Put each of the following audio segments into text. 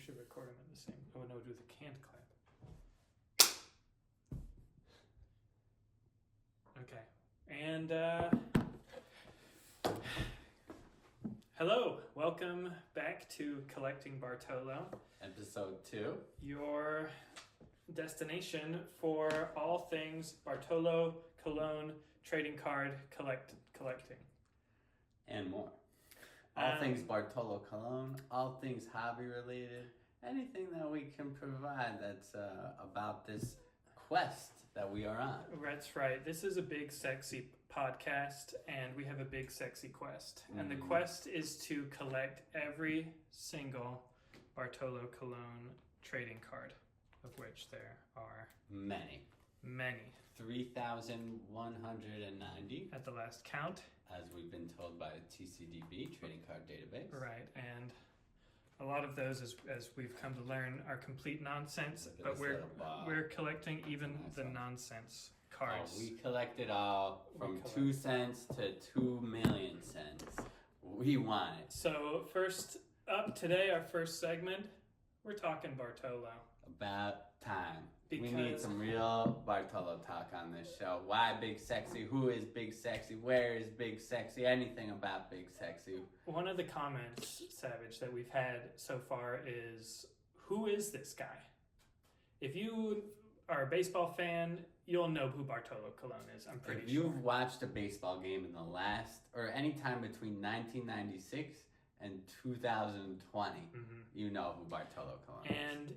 should record them at the same. Oh no, do the canned clap. Okay, and hello, welcome back to Collecting Bartolo, Episode 2. Your destination for all things Bartolo, Cologne, trading card, collecting. And more. All things Bartolo Cologne, all things hobby related, anything that we can provide that's about this quest that we are on. That's right. This is a big, sexy podcast, and we have a big, sexy quest. And the quest is to collect every single Bartolo Cologne trading card, of which there are Many. 3,190. At the last count. As we've been told by TCDB, Trading Card Database. Right, and a lot of those, as we've come to learn, are complete nonsense, but we're collecting even the nonsense cards. Oh, we collected all from 2 cents to 2 million cents. We want it. So first up today, our first segment, we're talking Bartolo. About time. Because we need some real Bartolo talk on this show. Why Big Sexy? Who is Big Sexy? Where is Big Sexy? Anything about Big Sexy. One of the comments, Savage, that we've had so far is, who is this guy? If you are a baseball fan, you'll know who Bartolo Cologne is, I'm pretty sure. If you've watched a baseball game in the last, or any time between 1996 and 2020, you know who Bartolo Cologne is. And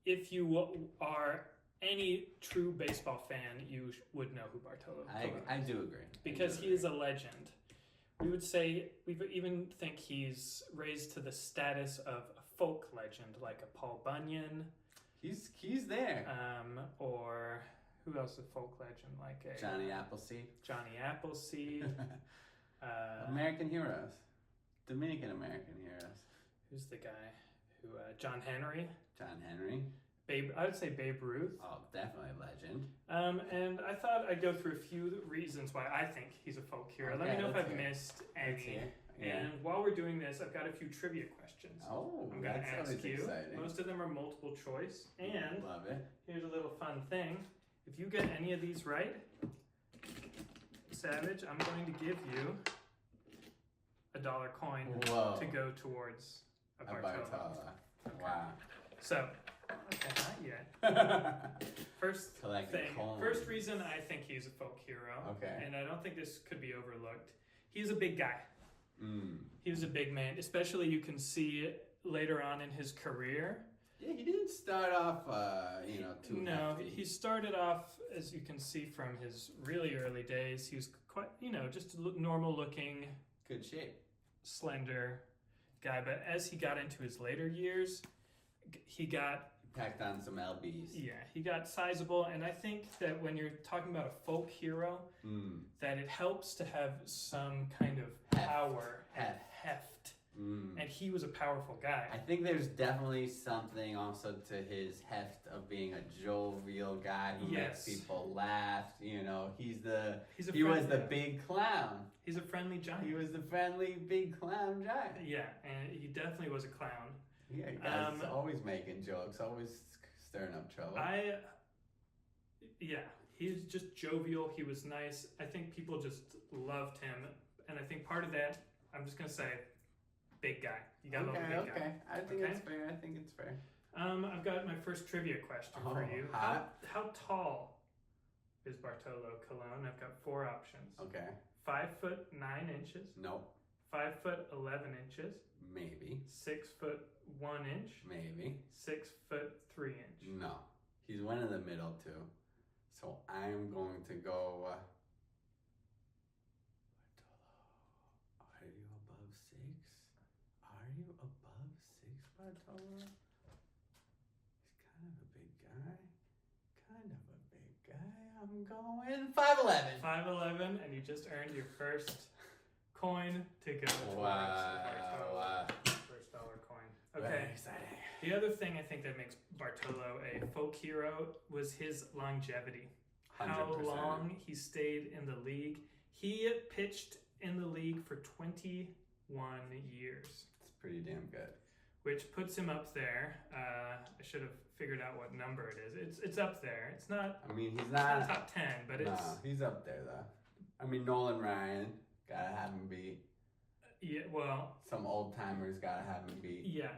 if you are any true baseball fan, you would know who Bartolo Cologne is. I do agree. Because he is a legend. We would say, we even think he's raised to the status of a folk legend, like a Paul Bunyan. He's there. Or who else is a folk legend? Like a Johnny Appleseed. Johnny Appleseed. American heroes. Dominican American heroes. Who's the guy? John Henry. John Henry. I would say Babe Ruth. Oh, definitely a legend. And I thought I'd go through a few reasons why I think he's a folk hero. Okay, Let me know if I've missed any. Yeah. And while we're doing this, I've got a few trivia questions. Oh, I'm going to ask you. Exciting. Most of them are multiple choice. And love it. Here's a little fun thing. If you get any of these right, Savage, I'm going to give you a $1 coin to go towards a Bartolo. Okay. Wow. So, okay, not yet. First reason I think he's a folk hero. Okay. And I don't think this could be overlooked. He's a big guy. He was a big man. Especially you can see later on in his career. Yeah, he didn't start off, too hefty. He started off, as you can see from his really early days, he was quite, just a normal looking. Good shape. Slender guy. But as he got into his later years, he packed on some LBs. Yeah, he got sizable, and I think that when you're talking about a folk hero, that it helps to have some kind of power and heft. And he was a powerful guy. I think there's definitely something also to his heft of being a jovial guy who makes people laugh. He was the big clown. He's a friendly giant. He was the friendly big clown giant. Yeah, and he definitely was a clown. Yeah, guys always making jokes, always stirring up trouble. He was just jovial. He was nice. I think people just loved him, and I think part of that, I'm just gonna say, big guy. You got a little big guy. I think it's fair. I've got my first trivia question for you. How tall is Bartolo Cologne? I've got 4 options. Okay. 5'9". Nope. 5'11". Maybe. 6'1". Maybe. 6'3". No. He's one in the middle too. So I'm going to go. Bartolo, are you above 6? Are you above 6, Bartolo? He's kind of a big guy. I'm going 5'11". 5'11", and you just earned your first coin to go towards Wow. First $1 coin. Okay. Very exciting. The other thing I think that makes Bartolo a folk hero was his longevity. 100%. How long he stayed in the league. He pitched in the league for 21 years. It's pretty damn good. which puts him up there. I should have figured out what number it is. It's up there. It's not. I mean, he's It's not not. top 10, but it's. No, he's up there though. I mean, Nolan Ryan, gotta have him beat. Yeah. Well. Some old timers gotta have him beat. Yeah.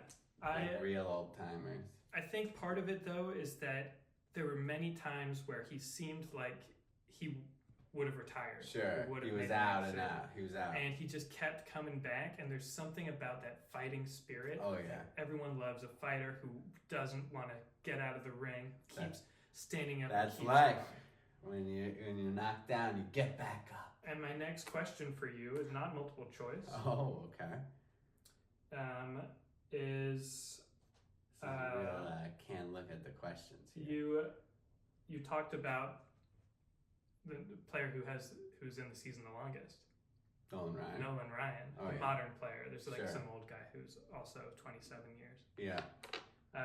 Like real old timers. I think part of it though is that there were many times where he seemed like he would have retired. Sure, he was out and out. He was out. And he just kept coming back, and there's something about that fighting spirit. Oh yeah. Everyone loves a fighter who doesn't want to get out of the ring, keeps standing up. That's keeps life. going. When you're knocked down, you get back up. And my next question for you is not multiple choice. Oh, okay. Is This is a real, can't look at the questions you here. talked about the player who's in the season the longest. Nolan Ryan. Nolan Ryan, Oh, a yeah. modern player. There's like Sure. some old guy who's also 27 years. Yeah.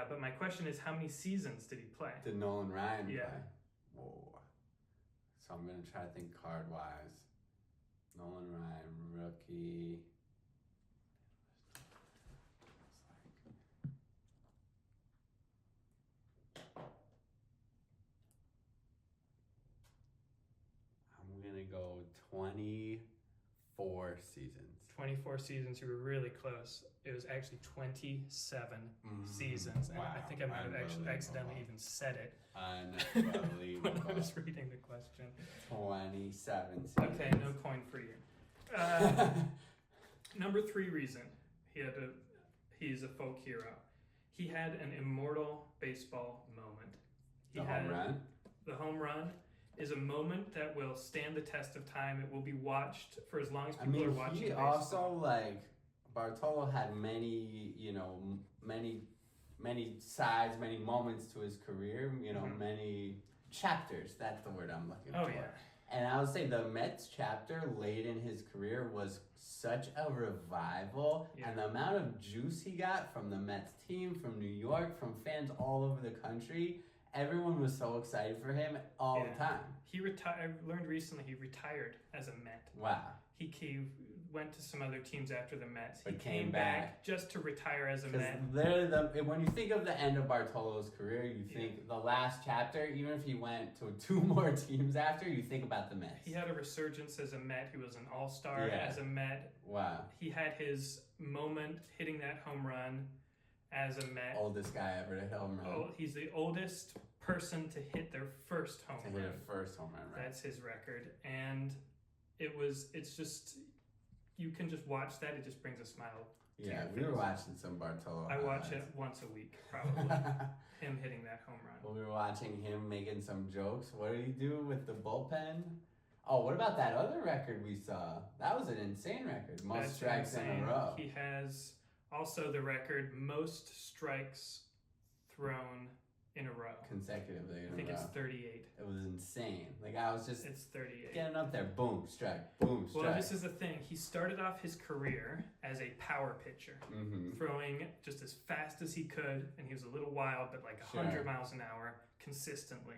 But my question is, how many seasons did he play? Did Nolan Ryan Yeah. play? Whoa. So I'm gonna try to think card wise. Nolan Ryan, rookie. I'm gonna go 24 seasons. 24 seasons. You were really close. It was actually 27 seasons. And I think I might have actually accidentally even said it Unbelievable. when I was reading the question. 27 seasons. Okay, no coin for you. Number 3 reason he's a folk hero. He had an immortal baseball moment. The home run? The home run is a moment that will stand the test of time. It will be watched for as long as people are watching he baseball. also, like, Bartolo had many, many sides, many moments to his career, many chapters. That's the word I'm looking Oh, for. yeah. And I would say the Mets chapter late in his career was such a revival. Yeah. And the amount of juice he got from the Mets team, from New York, from fans all over the country, everyone was so excited for him all the time. I learned recently he retired as a Met. Wow. He went to some other teams after the Mets. He But came back just to retire as a Met. When you think of the end of Bartolo's career, you think the last chapter, even if he went to 2 more teams after, you think about the Mets. He had a resurgence as a Met. He was an all-star as a Met. Wow. He had his moment hitting that home run as a Met. Oldest guy ever to hit a home run. Oh, he's the oldest person to hit their first home run. To hit a first home run, right? That's his record. And it's just, you can just watch that. It just brings a smile. Yeah, we were watching some Bartolo. I watch it once a week, probably. Him hitting that home run. Well, we were watching him making some jokes. What did he do with the bullpen? Oh, what about that other record we saw? That was an insane record. Most strikes in a row. He has also the record most strikes thrown in a row. Consecutively in a row. I think it's 38. It was insane. Like, I was just It's 38. getting up there. Boom, strike. Boom, strike. Well, this is the thing. He started off his career as a power pitcher, throwing just as fast as he could, and he was a little wild, but like 100 miles an hour consistently.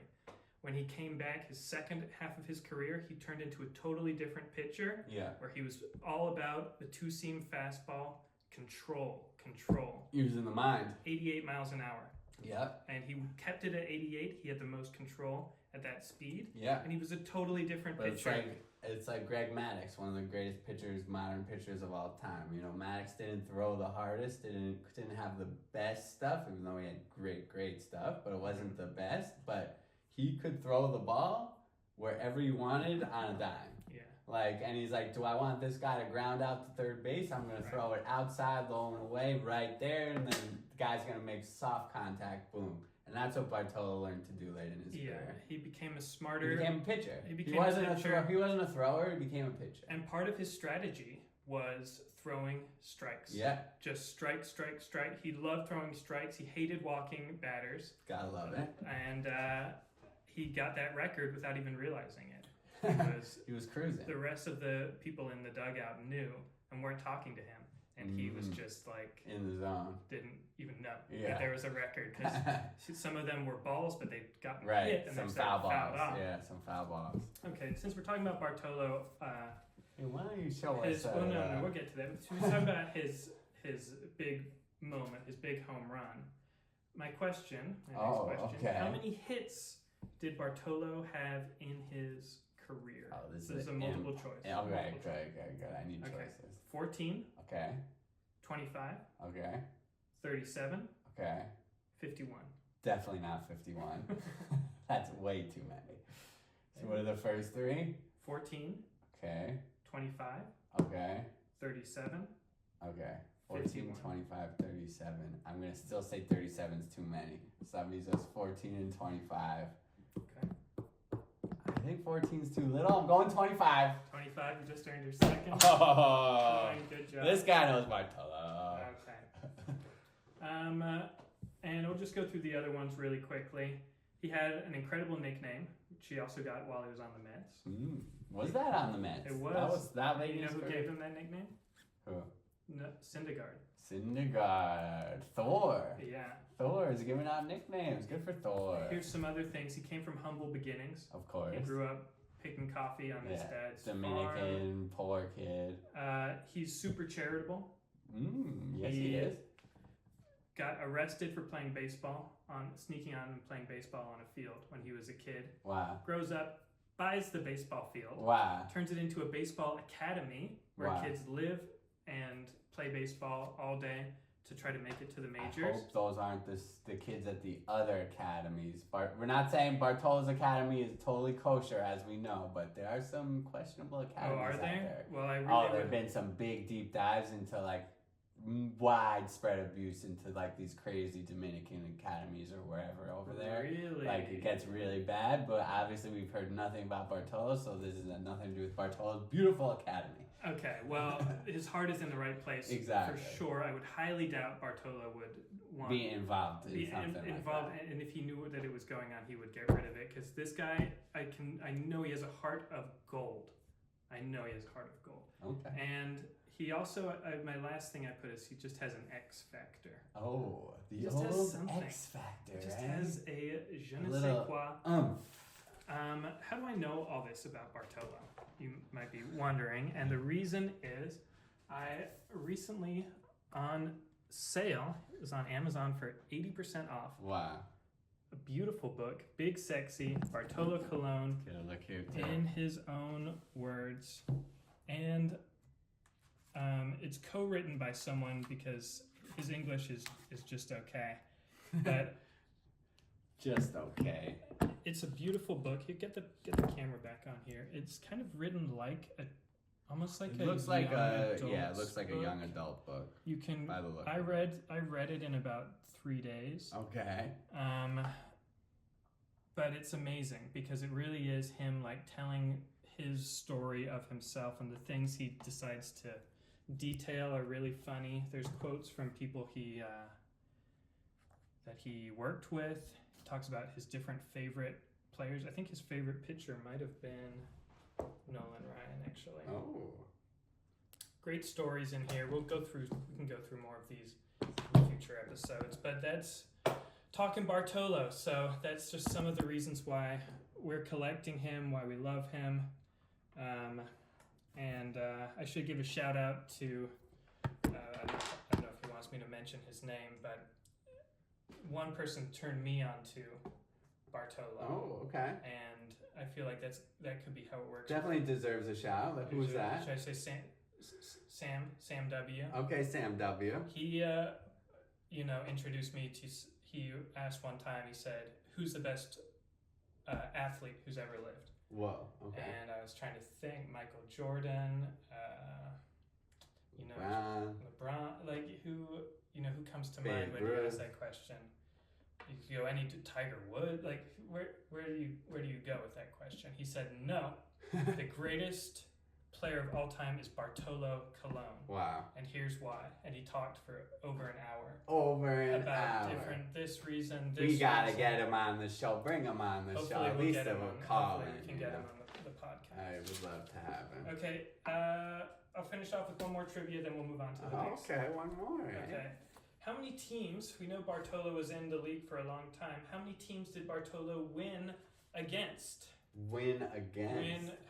When he came back, his second half of his career, he turned into a totally different pitcher, where he was all about the 2-seam fastball, control. Using the mind. 88 miles an hour. Yep. And he kept it at 88. He had the most control at that speed. Yeah. And he was a totally different pitcher. It's like Greg Maddux, one of the greatest pitchers, modern pitchers of all time. Maddux didn't throw the hardest, didn't have the best stuff, even though he had great stuff, but it wasn't the best. But he could throw the ball wherever you wanted on a dime. And he's like, do I want this guy to ground out to third base? I'm going to throw it outside, the whole way, right there, and then the guy's going to make soft contact, boom. And that's what Bartolo learned to do late in his career. He became a smarter... He became a pitcher. He wasn't a thrower, he became a pitcher. And part of his strategy was throwing strikes. Yeah. Just strike. He loved throwing strikes. He hated walking batters. Gotta love it. And he got that record without even realizing it. He was cruising. The rest of the people in the dugout knew and weren't talking to him. And he was just like... in the zone. Didn't even know that there was a record. Because some of them were balls, but they'd gotten hit. And some foul balls. Off. Yeah, some foul balls. Okay, since we're talking about Bartolo... why don't you show us... No, we'll get to that. So we're talking about his big moment, his big home run. My next question, okay. how many hits did Bartolo have in his career? Oh, this is a multiple choice. Yeah, okay, good. I need choices. 14. Okay. 25. Okay. 37. Okay. 51. Definitely not 51. That's way too many. So what are the first three? 14. Okay. 25. Okay. 37. Okay. 14, 51. 25, 37. I'm going to still say 37 is too many. So that means it's 14 and 25. Okay. I think 14 is too little. I'm going 25. 25, you just earned your second. Oh, Good job. this guy knows Bartolo. Okay. And we'll just go through the other ones really quickly. He had an incredible nickname, which he also got while he was on the Mets. Was that on the Mets? It was. That was that lady. You know who gave him that nickname? Who? No, Syndergaard. Syndergaard. Thor. Yeah. Thor is giving out nicknames. Good for Thor. Here's some other things. He came from humble beginnings. Of course. He grew up picking coffee on his dad's Dominican, poor kid. He's super charitable. Yes, he is. Got arrested for playing baseball, sneaking on and playing baseball on a field when he was a kid. Wow. Grows up, buys the baseball field. Wow. Turns it into a baseball academy where kids live and play baseball all day to try to make it to the majors. I hope those aren't the kids at the other academies. We're not saying Bartolo's academy is totally kosher, as we know, but there are some questionable academies are out there? there. Well, I really there have been some big deep dives into like widespread abuse into like these crazy Dominican academies or wherever over there. Really? Like it gets really bad, but obviously we've heard nothing about Bartolo, so this has nothing to do with Bartolo's beautiful academy. Okay, well, his heart is in the right place. Exactly. For sure. I would highly doubt Bartolo would want be involved in something involved, like that. And if he knew that it was going on, he would get rid of it. Because this guy, I know he has a heart of gold. I know he has a heart of gold. Okay. And he also, my last thing I put is he just has an X factor. Oh, the just old X factor. He just right? has a je ne sais quoi. How do I know all this about Bartolo? You might be wondering, and the reason is I recently on sale, it was on Amazon for 80% off. Wow. A beautiful book, big sexy, Bartolo Colon, Get a look here too. in his own words. And it's co-written by someone because his English is just okay. But just okay. it's a beautiful book. You get the camera back on here. It's kind of written like almost like it looks like a it looks like a young adult book. You can. By the look. I read it in about 3 days. Okay. But it's amazing because it really is him like telling his story of himself, and the things he decides to detail are really funny. There's quotes from people that he worked with. He talks about his different favorite players. I think his favorite pitcher might have been Nolan Ryan, actually. Oh. Great stories in here. We can go through more of these in future episodes. But that's talking Bartolo. So that's just some of the reasons why we're collecting him, why we love him. And I should give a shout out to, I don't know if he wants me to mention his name, but one person turned me on to Bartolo. Oh, okay. And I feel like that could be how it works. Definitely deserves a shout out. Who's that? Should I say Sam W? Okay, Sam W. He, introduced me to, he asked one time, he said, who's the best athlete who's ever lived? Whoa, okay. And I was trying to think, Michael Jordan, LeBron, like who comes to mind when you ask that question? You go Tiger Woods, like where do you go with that question? He said no. The greatest player of all time is Bartolo Colon. Wow. And here's why. And he talked for over an hour. About this reason. We gotta get him on the show. Bring him on the show. At least we'll call him. We can get him on the podcast. I would love to have him. Okay. I'll finish off with one more trivia, then we'll move on to the next. Okay, one more. Okay. How many teams? We know Bartolo was in the league for a long time. How many teams did Bartolo win against? How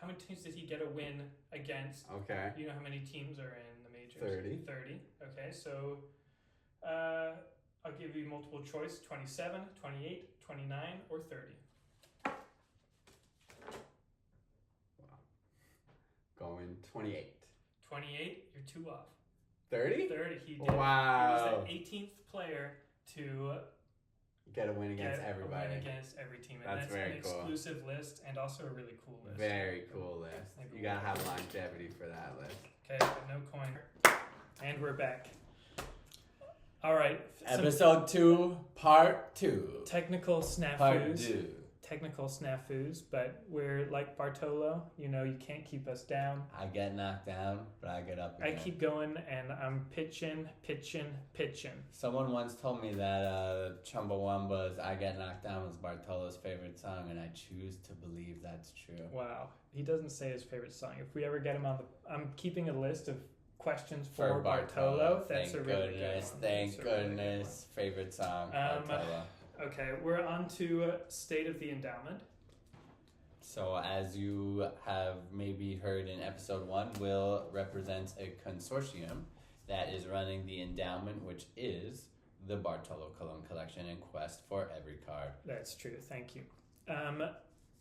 many teams did he get a win against? Okay. You know how many teams are in the majors? 30. 30. Okay, so I'll give you multiple choice: 27, 28, 29, or 30. Wow. Going 28. 28, you're 2 off. 30? 30, he did. Wow. He was the 18th player to get a win against get everybody. a win against every team. And That's that's very an cool. exclusive list and also a really cool list. Very cool list. You gotta have longevity for that list. Okay, but no coin. And we're back. All right. Episode 2, part 2. Technical snafus. Part 2. Technical snafus, but we're like Bartolo. You know, you can't keep us down. I get knocked down, but I get up again. I keep going, and I'm pitching. Someone once told me that Chumbawamba's I Get Knocked Down was Bartolo's favorite song, and I choose to believe that's true. Wow. He doesn't say his favorite song. If we ever get him on the... I'm keeping a list of questions for Bartolo. That's a really good one. Thank goodness. Favorite song, Bartolo. Okay, we're on to State of the Endowment. So as you have maybe heard in episode 1, Will represents a consortium that is running the endowment, which is the Bartolo Cologne collection and quest for every card. That's true, thank you.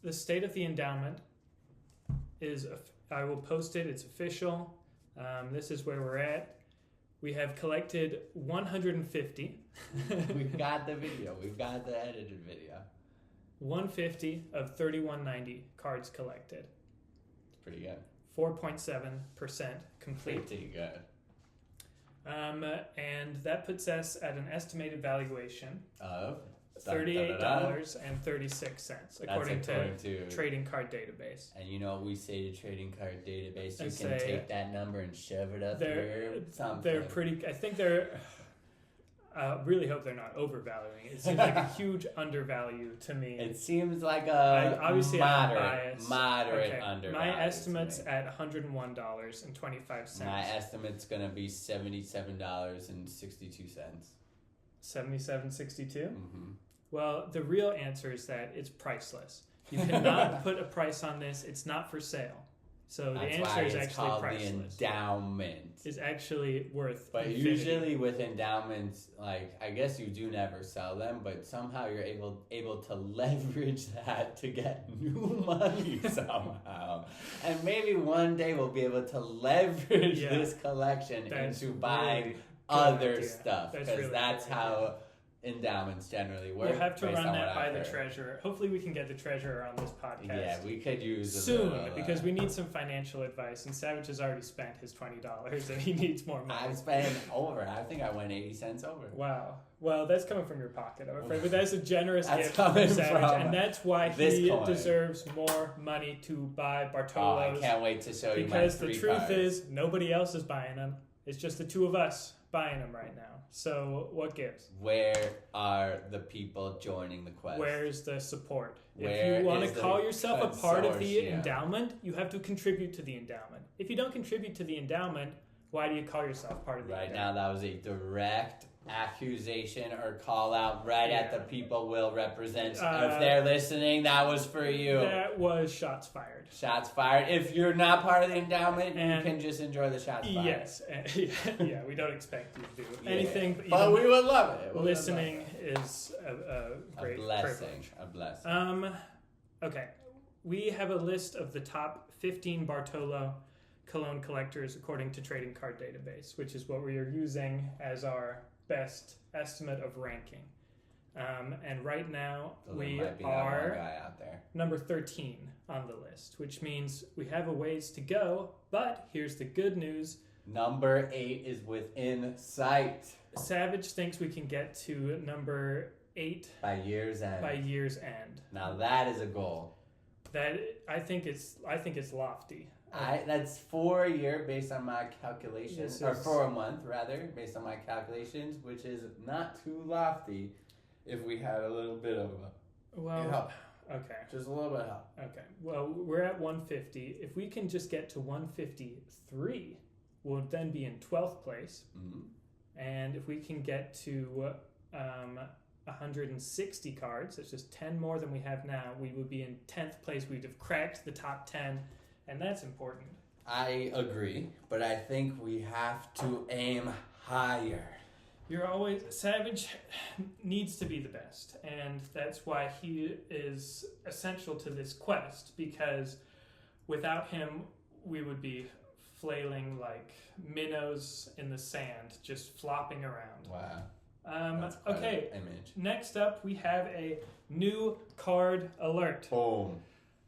The State of the Endowment is, I will post it, it's official. This is where we're at. We have collected 150. We've got the video. We've got the edited video. 150 of 3190 cards collected. Pretty good. 4.7% complete. Pretty good. And that puts us at an estimated valuation of $38.36 according to Trading Card Database. And you know what we say to Trading Card Database? You And can take that number and shove it up your something. They're pretty. I think they're. Really hope they're not overvaluing it. It seems like a huge undervalue to me. It seems like a moderate undervalue. My estimate's at $101.25. My estimate's gonna be $77.62. 77.62. Mm-hmm. Well, the real answer is that it's priceless. You cannot put a price on this. It's not for sale. So That's the answer is actually priceless. The endowment. Is actually worth. But infinity. usually with endowments, like I guess you do never sell them, but somehow you're able to leverage that to get new money somehow. And maybe one day we'll be able to leverage this collection into buying really other stuff, because really that's how endowments generally work. We'll have to run that by the treasurer. Hopefully we can get the treasurer on this podcast. Yeah, we could use soon because we need some financial advice. And Savage has already spent his $20 and he needs more money. I've spent over. I think I went 80 cents over. Wow. Well, that's coming from your pocket, I'm afraid. But that's a generous gift from Savage, and that's why he deserves more money to buy Bartolo's. Oh, I can't wait to show you my because the truth is, nobody else is buying them. It's just the two of us buying them right now. So what gives? Where are the people joining the quest? Where's the support? Where if you want to call yourself a part of the endowment, you have to contribute to the endowment. If you don't contribute to the endowment, why do you call yourself part of the endowment? Right now, that was a direct accusation or call out at the people Will represents. If they're listening, that was for you. That was shots fired. Shots fired. If you're not part of the endowment, you can just enjoy the shots fired. Yes. Yeah, we don't expect you to do anything. But we would love it. Listening is a great blessing. privilege. A blessing. Okay. We have a list of the top 15 Bartolo Cologne collectors according to Trading Card Database, which is what we are using as our best estimate of ranking. And right now we are number 13 on the list, which means we have a ways to go, but here's the good news. Number 8 is within sight. Savage thinks we can get to number 8 by year's end. Now that is a goal. That I think it's lofty. That's for a year based on my calculations, or for a month rather, based on my calculations, which is not too lofty. If we had a little bit of help. Okay. Just a little bit of help. Okay. Well, we're at 150. If we can just get to 153, we'll then be in 12th place. Mm-hmm. And if we can get to 160 cards, that's just 10 more than we have now, we would be in 10th place. We'd have cracked the top 10, and that's important. I agree, but I think we have to aim higher. Savage needs to be the best, and that's why he is essential to this quest, because without him we would be flailing like minnows in the sand, just flopping around. Wow. That's quite Okay, an image. next up we have a new card alert. Boom.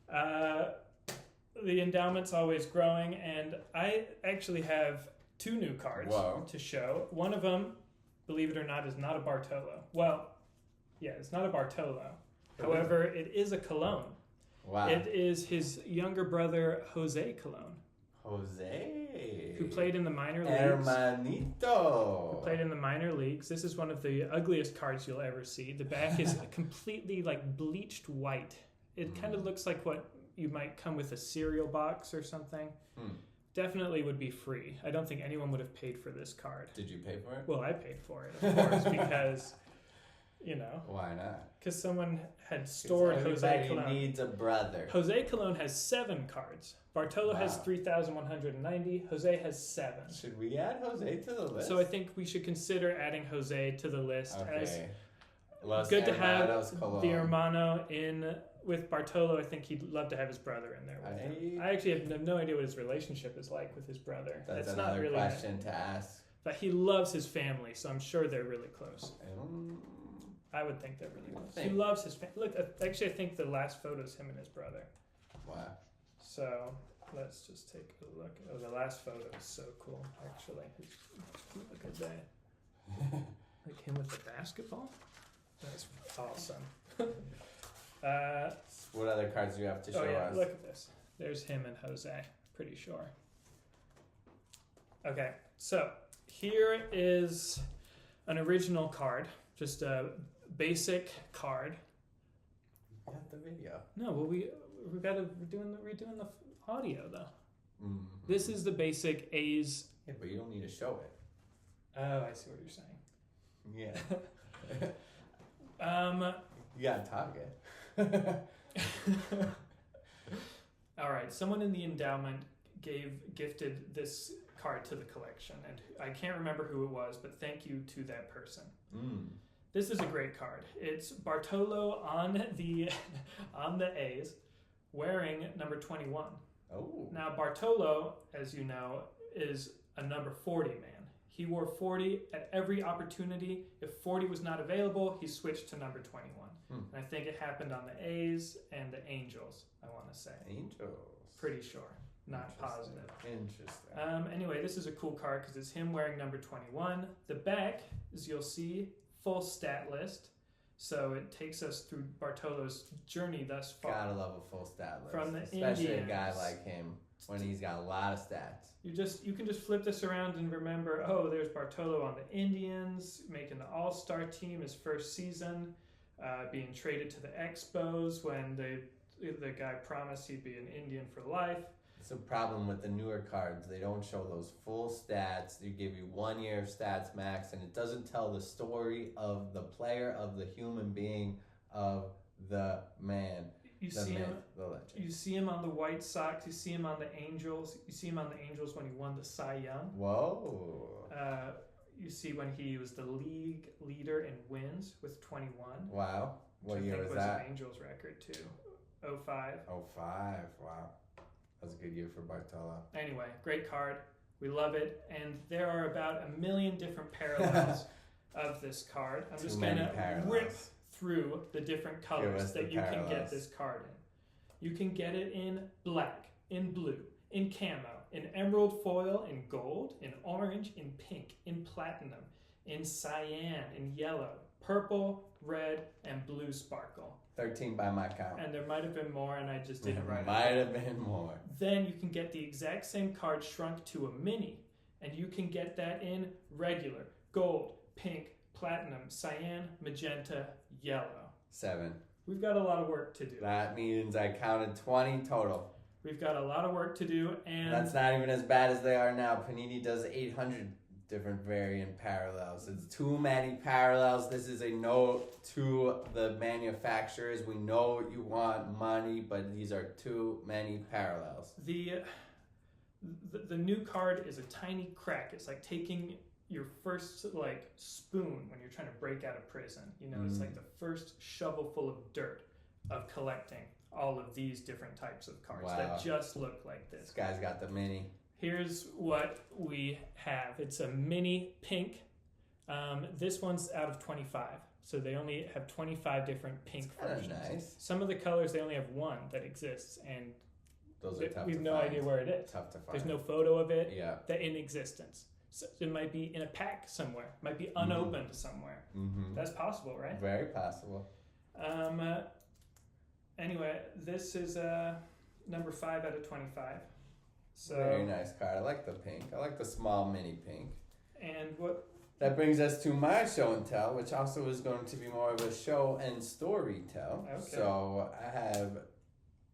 The endowment's always growing, and I actually have 2 new cards to show. One of them, believe it or not, is not a Bartolo. Well, yeah, it's not a Bartolo. However, it is a Cologne. Wow. It is his younger brother, Jose Cologne. Jose. Who played in the minor leagues. Hermanito. Who played in the minor leagues. This is one of the ugliest cards you'll ever see. The back is completely like bleached white. It kind of looks like what you might come with a cereal box or something. Definitely would be free. I don't think anyone would have paid for this card. Did you pay for it? Well, I paid for it, of course, because, you know. Why not? Because someone had stored Jose Cologne. Everybody needs a brother. Jose Cologne has 7 cards. Bartolo has 3,190. Jose has 7. Should we add Jose to the list? So I think we should consider adding Jose to the list. Okay. As good to have the hermano in with Bartolo. I think he'd love to have his brother in there with him. I actually have no idea what his relationship is like with his brother. That's not another really question to ask. But he loves his family, so I'm sure they're really close. I would think they're really close. He loves his family. Look, actually, I think the last photo is him and his brother. Wow. So let's just take a look. Oh, the last photo is so cool, actually. Look at that. Like him with the basketball? That's awesome. What other cards do you have to show us? Look at this. There's him and Jose, pretty sure. Okay, so here is an original card, just a basic card. You got the video. No, well we're redoing the audio though. Mm-hmm. This is the basic A's. Yeah, but you don't need to show it. Oh, I see what you're saying. Yeah. You got Target. All right, someone in the endowment gifted this card to the collection, and I can't remember who it was, but thank you to that person. This is a great card. It's Bartolo on the A's, wearing number 21. Oh. Now Bartolo, as you know, is a number 40 man. He wore 40 at every opportunity. If 40 was not available, he switched to number 21. And I think it happened on the A's and the Angels, I want to say. Angels. Pretty sure. Not positive. Interesting. Anyway, this is a cool card because it's him wearing number 21. The back, as you'll see, full stat list. So it takes us through Bartolo's journey thus far. Gotta love a full stat list. From the especially Indians. a guy like him when he's got a lot of stats. You can just flip this around and remember, oh, there's Bartolo on the Indians, making the All-Star team his first season, being traded to the Expos when the guy promised he'd be an Indian for life. It's a problem with the newer cards. They don't show those full stats. They give you 1 year of stats max, and it doesn't tell the story of the player, of the human being, of the man. You the see myth, him. the legend. You see him on the White Sox. You see him on the Angels. You see him on the Angels when he won the Cy Young. Whoa. You see when he was the league leader in wins with 21. Wow. What year was was that? an Angels record too. 05. 05. Wow. That was a good year for Bartolo. Anyway, great card. We love it. And there are about 1 million different parallels of this card. I'm just going to rip through the different colors that you can get this card in. You can get it in black, in blue, in camo, in emerald foil, in gold, in orange, in pink, in platinum, in cyan, in yellow, purple, red, and blue sparkle. 13 by my count. And there might have been more, and I just didn't write it. Might have been more. Then you can get the exact same card shrunk to a mini, and you can get that in regular, gold, pink, platinum, cyan, magenta, yellow. 7. We've got a lot of work to do. That means I counted 20 total. We've got a lot of work to do, and that's not even as bad as they are now. Panini does 800 different variant parallels. It's too many parallels. This is a note to the manufacturers. We know you want money, but these are too many parallels. The new card is a tiny crack. It's like taking your first like spoon when you're trying to break out of prison. You know, it's like the first shovel full of dirt of collecting all of these different types of cards that just look like this. This guy's got the mini. Here's what we have. It's a mini pink. This one's out of 25. So they only have 25 different pink versions. Nice. Some of the colors, they only have one that exists, and those are tough we have to no find. idea where it is. Tough to find. There's no photo of it that in existence. So it might be in a pack somewhere. Might be unopened somewhere. That's possible, right? Very possible. Anyway, this is number 5 out of 25. So very nice card. I like the pink. I like the small mini pink. And what? That brings us to my show and tell, which also is going to be more of a show and story tell. Okay. So I have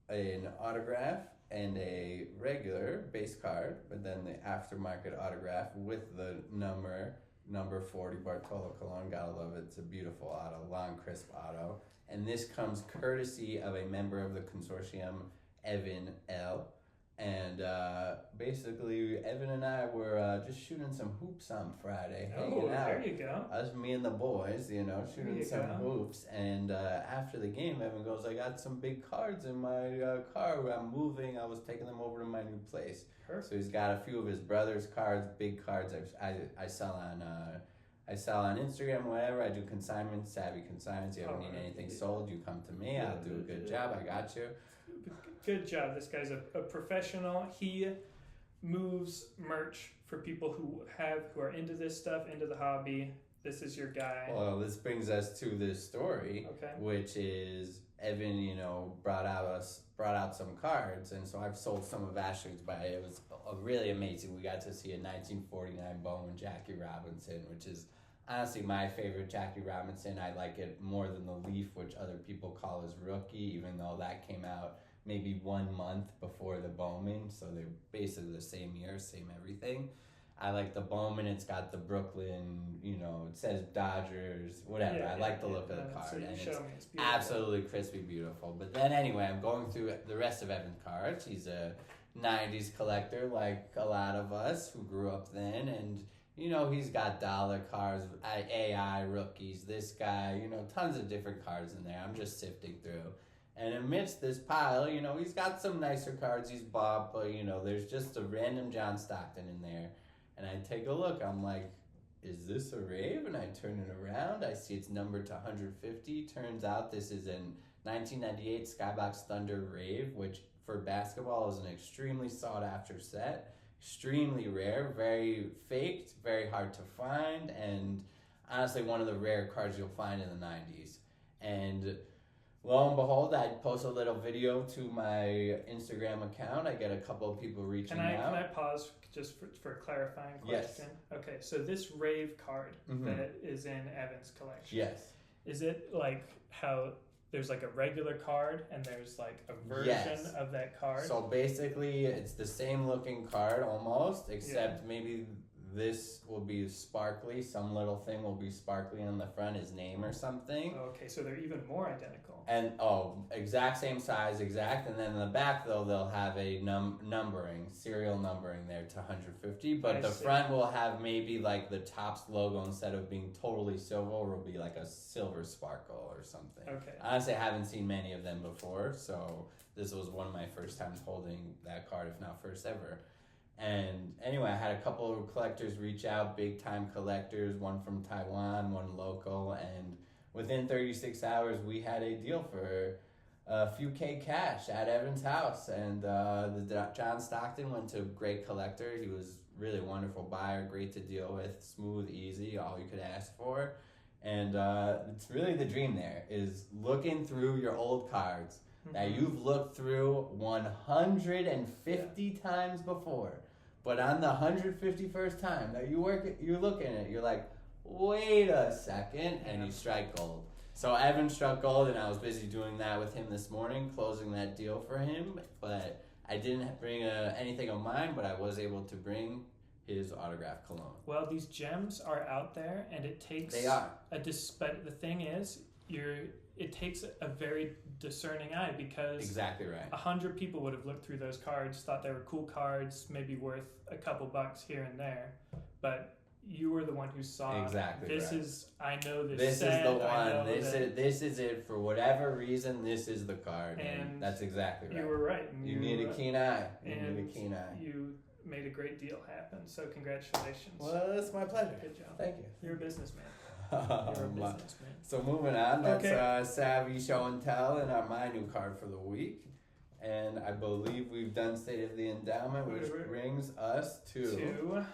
an autograph and a regular base card, but then the aftermarket autograph with the number 40 Bartolo Colon. Gotta love it. It's a beautiful auto, long crisp auto. And this comes courtesy of a member of the consortium, Evan L. And basically, Evan and I were just shooting some hoops on Friday, hanging out. There you go. Us, me and the boys, you know, shooting some hoops. And after the game, Evan goes, I got some big cards in my car where I'm moving. I was taking them over to my new place. Perfect. So he's got a few of his brother's cards, big cards. I sell on Instagram, whatever. I do consignments, savvy consignments. You ever need anything sold, you come to me. I'll do a good job. I got you. Good job. This guy's a professional. He moves merch for people who are into this stuff, into the hobby. This is your guy. Well, this brings us to this story, which is Evan, you know, brought out some cards, and so I've sold some of Ashley's, but it was really amazing. We got to see a 1949 Bowman Jackie Robinson, which is honestly my favorite Jackie Robinson. I like it more than the Leaf, which other people call his rookie, even though that came out maybe 1 month before the Bowman, so they're basically the same year, same everything. I like the Bowman. It's got the Brooklyn, you know, it says Dodgers, whatever. I like the look of the card, so and it's absolutely crispy beautiful. But then anyway, I'm going through the rest of Evan's cards. He's a 90s collector like a lot of us who grew up then, and you know, he's got dollar cards, AI rookies, this guy, you know, tons of different cards in there. I'm just sifting through. And amidst this pile, you know, he's got some nicer cards he's bought, but, you know, there's just a random John Stockton in there. And I take a look. I'm like, is this a rave? And I turn it around. I see it's numbered to 150. Turns out this is an 1998 Skybox Thunder Rave, which for basketball is an extremely sought-after set. Extremely rare, very faked, very hard to find, and honestly one of the rare cards you'll find in the 90s. And lo and behold, I post a little video to my Instagram account. I get a couple of people reaching out. Can I pause just for a clarifying question? Yes. Okay, so this rave card that is in Evan's collection. Yes. Is it like how there's like a regular card and there's like a version of that card? So basically it's the same looking card almost, except maybe this will be sparkly. Some little thing will be sparkly on the front, his name or something. Okay, so they're even more identical. And exact same size, exact. And then in the back though, they'll have a numbering, serial numbering there to 150. But the front will have maybe like the Topps logo, instead of being totally silver, will be like a silver sparkle or something. Okay. Honestly, I haven't seen many of them before, so this was one of my first times holding that card, if not first ever. And anyway, I had a couple of collectors reach out, big time collectors, one from Taiwan, one local, and within 36 hours we had a deal for a few K cash at Evan's house. And the John Stockton went to a great collector. He was really a wonderful buyer, great to deal with, smooth, easy, all you could ask for. And it's really the dream there, is looking through your old cards that you've looked through 150 times before. But on the 151st time that you're looking at it, you're like, wait a second, and you strike gold. So Evan struck gold, and I was busy doing that with him this morning, closing that deal for him. But I didn't bring anything of mine, but I was able to bring his autograph cologne. Well, these gems are out there, and it takes... They are. But the thing is, it takes a very discerning eye, because exactly right. 100 people would have looked through those cards, thought they were cool cards, maybe worth a couple bucks here and there, but you were the one who saw exactly this right. is I know this This set, is the one. that, This is it for whatever reason. This is the card, and that's exactly right. You were right. You need a keen eye. You and need a keen eye. You made a great deal happen. So congratulations. Well, it's my pleasure. Good job. Thank you. You're a businessman. You're a businessman. So moving on, that's Savvy Show and Tell, and my new card for the week. And I believe we've done State of the Endowment, which brings us to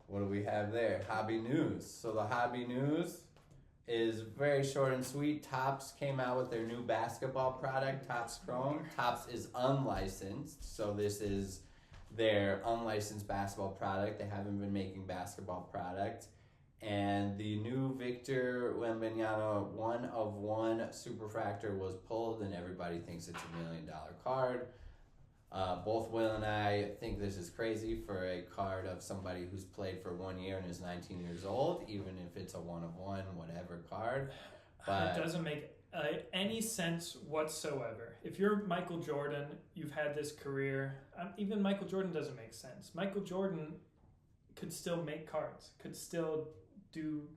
what do we have there? Hobby News. So the Hobby News is very short and sweet. Topps came out with their new basketball product, Topps Chrome. Topps is unlicensed, so this is their unlicensed basketball product. They haven't been making basketball product. And the new Victor Wembanyama 1/1 Superfractor was pulled, and everybody thinks it's $1 million card. Both Will and I think this is crazy for a card of somebody who's played for 1 year and is 19 years old, even if it's a 1/1 whatever card. But it doesn't make any sense whatsoever. If you're Michael Jordan, you've had this career. Even Michael Jordan doesn't make sense. Michael Jordan could still make cards, could still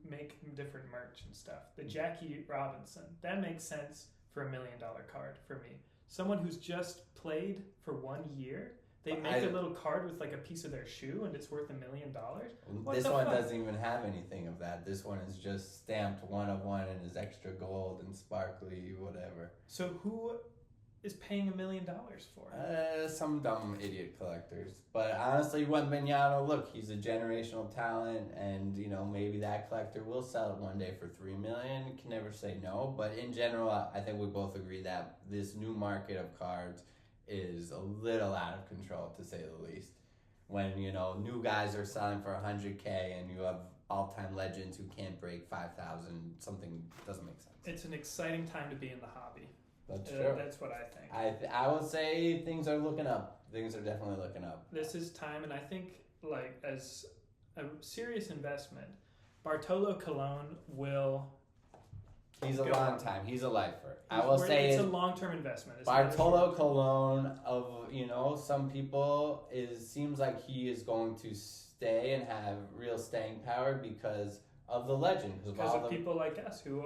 make different merch and stuff. The Jackie Robinson, that makes sense for $1 million card for me. Someone who's just played for 1 year, they make a little card with like a piece of their shoe and it's worth $1 million. This one doesn't even have anything of that. This one is just stamped 1/1 and is extra gold and sparkly, whatever. So who is paying $1 million for it? Some dumb idiot collectors. But honestly, Wembanyama, look, he's a generational talent, and you know maybe that collector will sell it one day for $3 million. Can never say no. But in general, I think we both agree that this new market of cards is a little out of control, to say the least. When you know new guys are selling for $100K, and you have all-time legends who can't break 5,000, something doesn't make sense. It's an exciting time to be in the hobby. That's true. That's what I think. I will say things are looking up. Things are definitely looking up. This is time, and I think like as a serious investment, Bartolo Colon will. He's a long time. He's a lifer. I will say it's a long-term investment. Bartolo Colon, of some people, seems like he is going to stay and have real staying power because of the legend, because of people like us who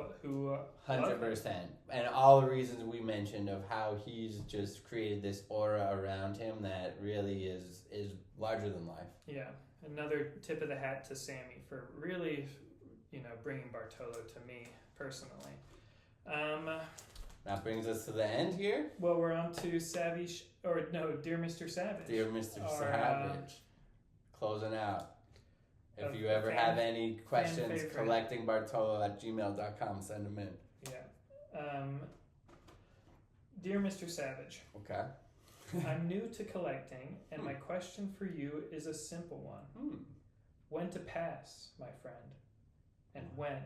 100%, and all the reasons we mentioned of how he's just created this aura around him that really is larger than life. Yeah, another tip of the hat to Sammy for really, bringing Bartolo to me personally. That brings us to the end here. Well, we're on to Dear Mr. Savage. Dear Mr. Savage, closing out. If you ever have any questions, collectingbartolo@gmail.com, send them in. Yeah. Dear Mr. Savage. Okay. I'm new to collecting, and my question for you is a simple one. When to pass, my friend, and when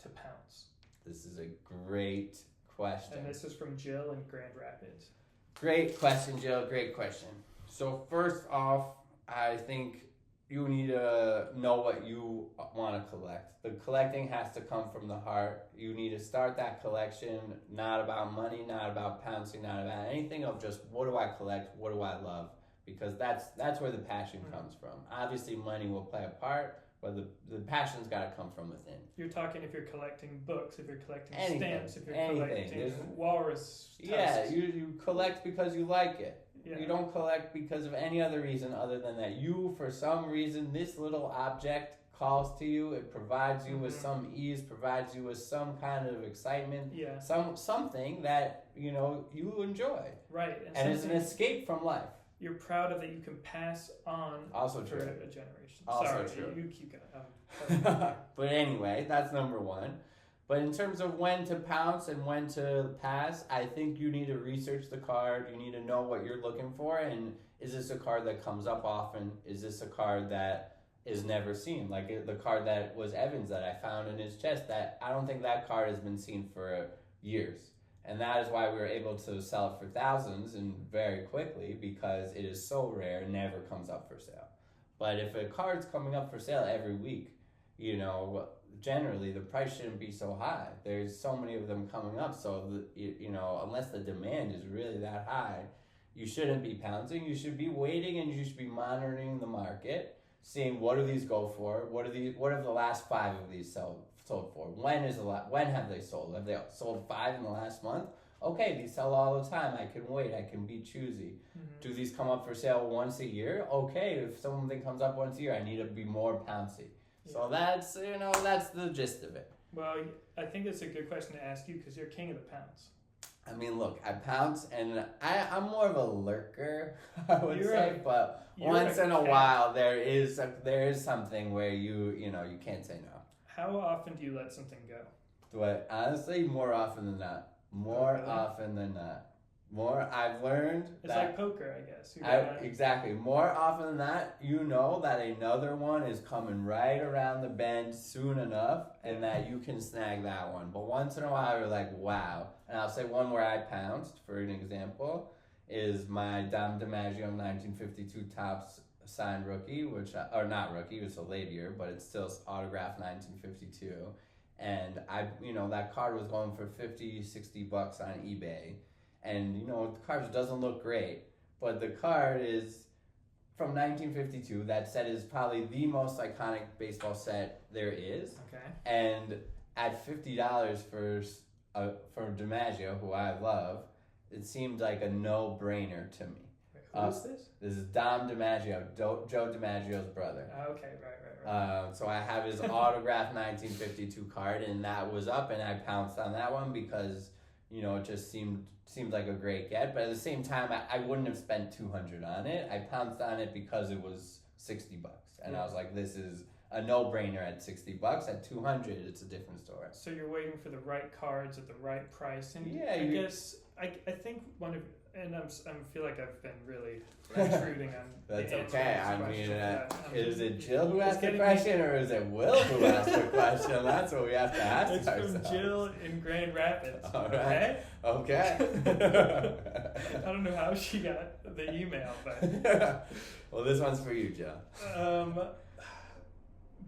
to pounce? This is a great question. And this is from Jill in Grand Rapids. Great question, Jill. Great question. So first off, I think you need to know what you want to collect. The collecting has to come from the heart. You need to start that collection not about money, not about pouncing, not about anything of just what do I collect, what do I love? Because that's where the passion comes from. Obviously, money will play a part, but the passion's got to come from within. You're talking if you're collecting books, if you're collecting stamps, if you're collecting walrus tusks. Yeah, you collect because you like it. Yeah. You don't collect because of any other reason other than that you, for some reason, this little object calls to you. It provides you with some ease, provides you with some kind of excitement. Yeah. Something that, you enjoy. Right. And it's an escape from life. You're proud of that you can pass on also for true. a generation. Also Sorry, true. You keep going. But anyway, that's number one. But in terms of when to pounce and when to pass, I think you need to research the card. You need to know what you're looking for. And is this a card that comes up often? Is this a card that is never seen? Like the card that was Evans that I found in his chest, that I don't think that card has been seen for years. And that is why we were able to sell it for thousands and very quickly, because it is so rare, never comes up for sale. But if a card's coming up for sale every week, generally the price shouldn't be so high. There's so many of them coming up, so unless the demand is really that high, you shouldn't be pouncing. You should be waiting, and you should be monitoring the market seeing what do these go for? What have the last 5 of these sold for? When have they sold? Have they sold 5 in the last month? Okay, these sell all the time. I can wait. I can be choosy. Do these come up for sale once a year? Okay, if something comes up once a year, I need to be more pouncy. Yeah. So that's the gist of it. Well, I think it's a good question to ask you because you're king of the pounce. I mean, look, I pounce, and I'm more of a lurker, I would say, but once in a while there is something where you can't say no. How often do you let something go? But honestly, more often than not. Often than not. I've learned it's like poker, I guess. Exactly. More often than not, you know that another one is coming right around the bend soon enough, and that you can snag that one. But once in a while, you're like, wow. And I'll say one where I pounced, for an example, is my Dom DiMaggio 1952 Topps signed rookie, or not rookie, it was a late year, but it's still autographed 1952. And that card was going for $50-$60 on eBay. And, the card doesn't look great, but the card is from 1952. That set is probably the most iconic baseball set there is. Okay. And at $50 for DiMaggio, who I love, it seemed like a no-brainer to me. Wait, who is this? This is Dom DiMaggio, Joe DiMaggio's brother. Okay, right. So I have his autographed 1952 card, and that was up, and I pounced on that one because it just seemed like a great get. But at the same time, I wouldn't have spent $200 on it. I pounced on it because it was $60, and I was like, this is a no-brainer at $60. At $200, it's a different story. So you're waiting for the right cards at the right price, and yeah, I think one of, and I feel like I've been really intruding on. That's okay. I mean, is it Jill who asked the question, or is it Will who asked the question? That's what we have to ask ourselves. It's from Jill in Grand Rapids. All right. Okay. I don't know how she got the email, but well, this one's for you, Jill.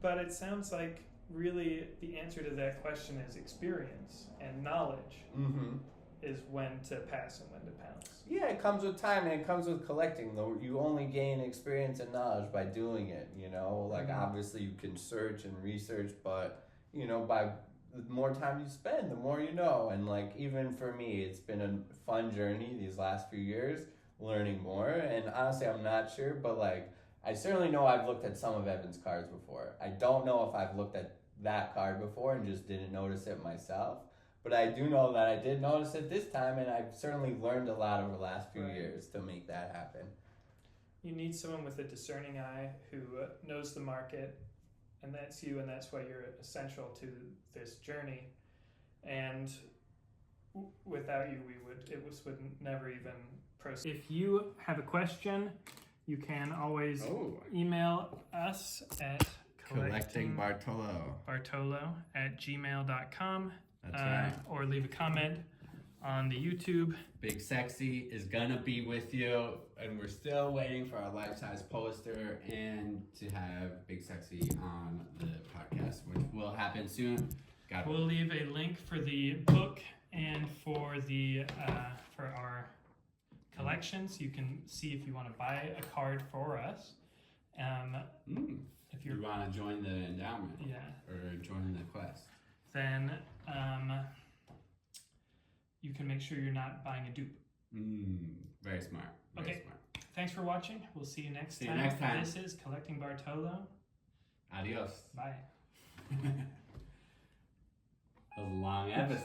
But it sounds like really the answer to that question is experience and knowledge. Mm-hmm. Is when to pass and when to pounce. Yeah, it comes with time and it comes with collecting. Though you only gain experience and knowledge by doing it. Obviously you can search and research, but by the more time you spend, the more you know. And even for me, it's been a fun journey these last few years, learning more. And honestly, I'm not sure, but I certainly know I've looked at some of Evan's cards before. I don't know if I've looked at that card before and just didn't notice it myself. But I do know that I did notice it this time, and I've certainly learned a lot over the last few years to make that happen. You need someone with a discerning eye who knows the market, and that's you, and that's why you're essential to this journey. And without you, it would never even proceed. If you have a question, you can always email us at collectingbartolo@gmail.com. That's right. Or leave a comment on the YouTube. Big Sexy is gonna be with you, and we're still waiting for our life-size poster and to have Big Sexy on the podcast, which will happen soon. We'll leave a link for the book and for the for our collections. You can see if you want to buy a card for us. If you want to join the endowment, or join the quest, then you can make sure you're not buying a dupe. Very smart. Very smart. Thanks for watching. We'll see you next time. See you next time. This is Collecting Bartolo. Adios. Bye. That was a long episode.